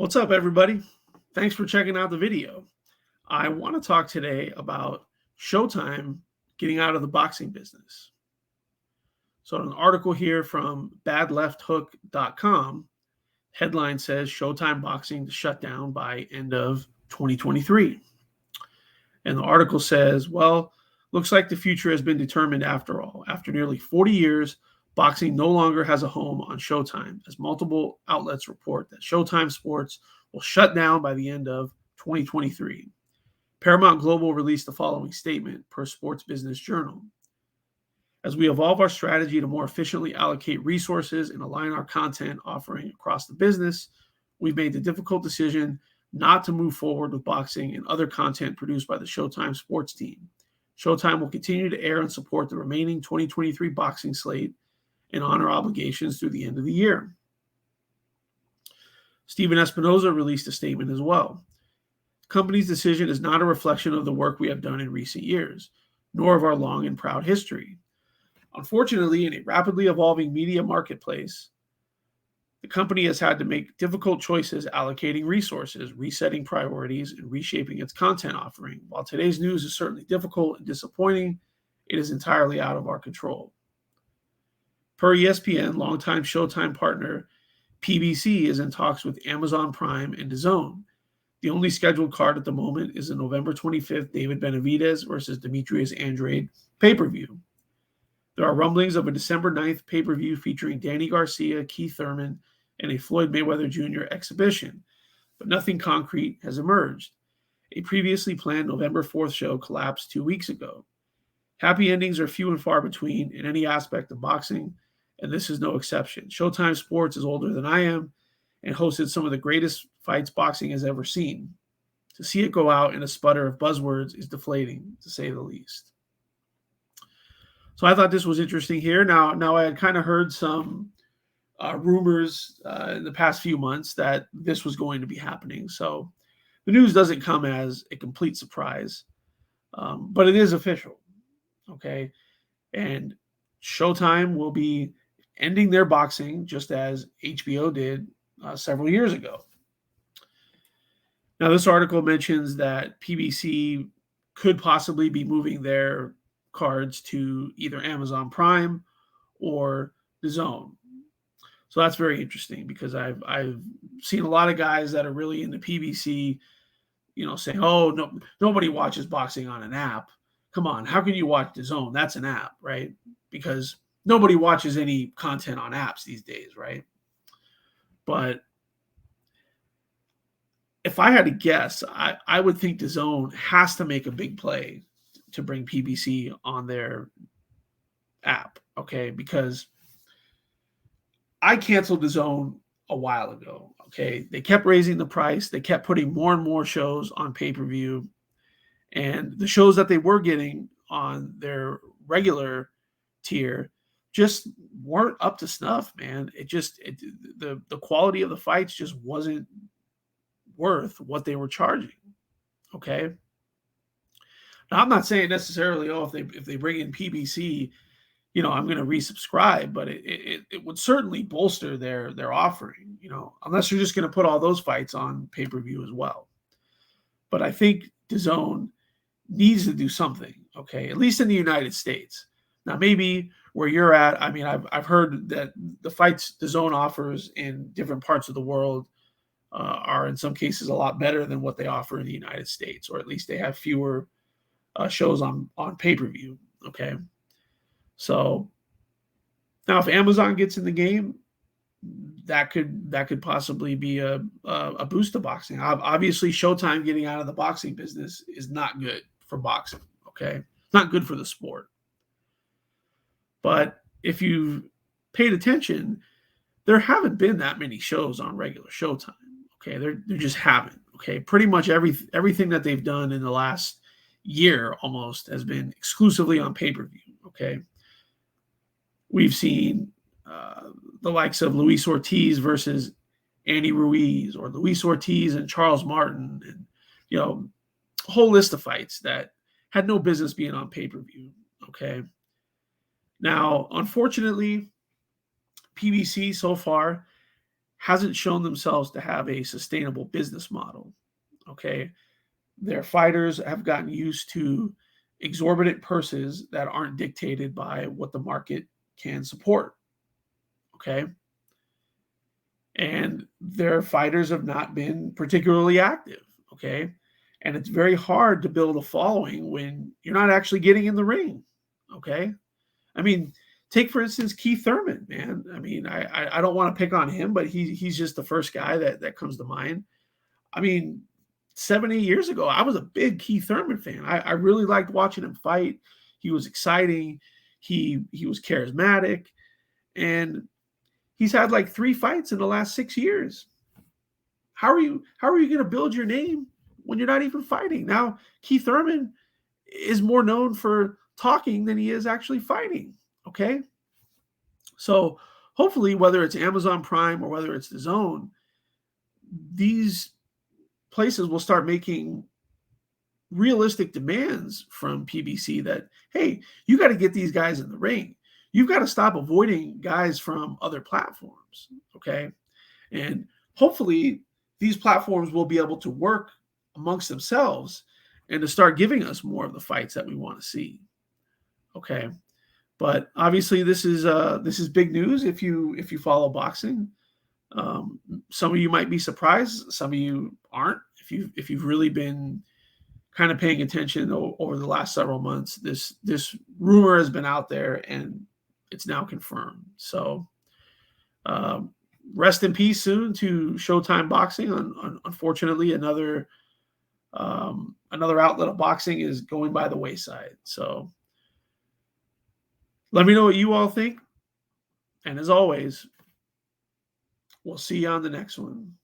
What's up, everybody? Thanks for checking out the video. I want to talk today about Showtime getting out of the boxing business. So, an article here from badlefthook.com, headline says Showtime Boxing to shut down by end of 2023. And the article says, well, looks like the future has been determined after all. After nearly 40 years, boxing no longer has a home on Showtime, as multiple outlets report that Showtime Sports will shut down by the end of 2023. Paramount Global released the following statement per Sports Business Journal. As we evolve our strategy to more efficiently allocate resources and align our content offering across the business, we've made the difficult decision not to move forward with boxing and other content produced by the Showtime Sports team. Showtime will continue to air and support the remaining 2023 boxing slate and honor obligations through the end of the year. Steven Espinoza released a statement as well. The company's decision is not a reflection of the work we have done in recent years, nor of our long and proud history. Unfortunately, in a rapidly evolving media marketplace, the company has had to make difficult choices allocating resources, resetting priorities, and reshaping its content offering. While today's news is certainly difficult and disappointing, it is entirely out of our control. Per ESPN, longtime Showtime partner PBC is in talks with Amazon Prime and DAZN. The only scheduled card at the moment is the November 25th David Benavidez versus Demetrius Andrade pay-per-view. There are rumblings of a December 9th pay-per-view featuring Danny Garcia, Keith Thurman, and a Floyd Mayweather Jr. exhibition, but nothing concrete has emerged. A previously planned November 4th show collapsed 2 weeks ago. Happy endings are few and far between in any aspect of boxing, and this is no exception. Showtime Sports is older than I am and hosted some of the greatest fights boxing has ever seen. To see it go out in a sputter of buzzwords is deflating, to say the least. So I thought this was interesting here. Now I had kind of heard some rumors in the past few months that this was going to be happening. So the news doesn't come as a complete surprise, but it is official. Okay. And Showtime will be ending their boxing just as HBO did several years ago. Now, this article mentions that PBC could possibly be moving their cards to either Amazon Prime or DAZN. So that's very interesting because I've seen a lot of guys that are really into PBC, saying, "Oh, no, nobody watches boxing on an app. Come on, how can you watch DAZN? That's an app, right?" Because nobody watches any content on apps these days, right? But if I had to guess, I would think DAZN has to make a big play to bring PBC on their app, okay? Because I canceled DAZN a while ago, okay? They kept raising the price. They kept putting more and more shows on pay-per-view. And the shows that they were getting on their regular tier just weren't up to snuff, man. The quality of the fights just wasn't worth what they were charging, okay? Now, I'm not saying necessarily, if they bring in PBC, I'm going to resubscribe, but it would certainly bolster their offering, unless you're just going to put all those fights on pay-per-view as well. But I think DAZN needs to do something, okay, at least in the United States. Now, maybe where you're at, I mean, I've heard that the fights DAZN offers in different parts of the world are in some cases a lot better than what they offer in the United States, or at least they have fewer shows on pay-per-view, okay? So now if Amazon gets in the game, that could possibly be a boost to boxing. Obviously, Showtime getting out of the boxing business is not good for boxing, okay? Not good for the sport. But if you've paid attention, there haven't been that many shows on regular Showtime, okay? There just haven't, okay? Pretty much everything that they've done in the last year almost has been exclusively on pay-per-view, okay? We've seen the likes of Luis Ortiz versus Andy Ruiz, or Luis Ortiz and Charles Martin, and a whole list of fights that had no business being on pay-per-view, okay? Now, unfortunately, PBC so far hasn't shown themselves to have a sustainable business model. Okay. Their fighters have gotten used to exorbitant purses that aren't dictated by what the market can support. Okay. And their fighters have not been particularly active. Okay. And it's very hard to build a following when you're not actually getting in the ring. Okay. I mean, take for instance Keith Thurman, man. I mean, I don't want to pick on him, but he's just the first guy that comes to mind. I mean, 7, 8 years ago, I was a big Keith Thurman fan. I really liked watching him fight. He was exciting. He was charismatic, and he's had like 3 fights in the last 6 years. How are you going to build your name when you're not even fighting? Now, Keith Thurman is more known for talking than he is actually fighting. Okay. So hopefully, whether it's Amazon Prime or whether it's DAZN, these places will start making realistic demands from PBC that, hey, you got to get these guys in the ring. You've got to stop avoiding guys from other platforms. Okay. And hopefully these platforms will be able to work amongst themselves and to start giving us more of the fights that we want to see. Okay. But obviously this is big news if you follow boxing. Some of you might be surprised. Some of you aren't. If you've really been kind of paying attention over the last several months, this rumor has been out there and it's now confirmed. So rest in peace soon to Showtime Boxing. Unfortunately, another outlet of boxing is going by the wayside. So let me know what you all think. And as always, we'll see you on the next one.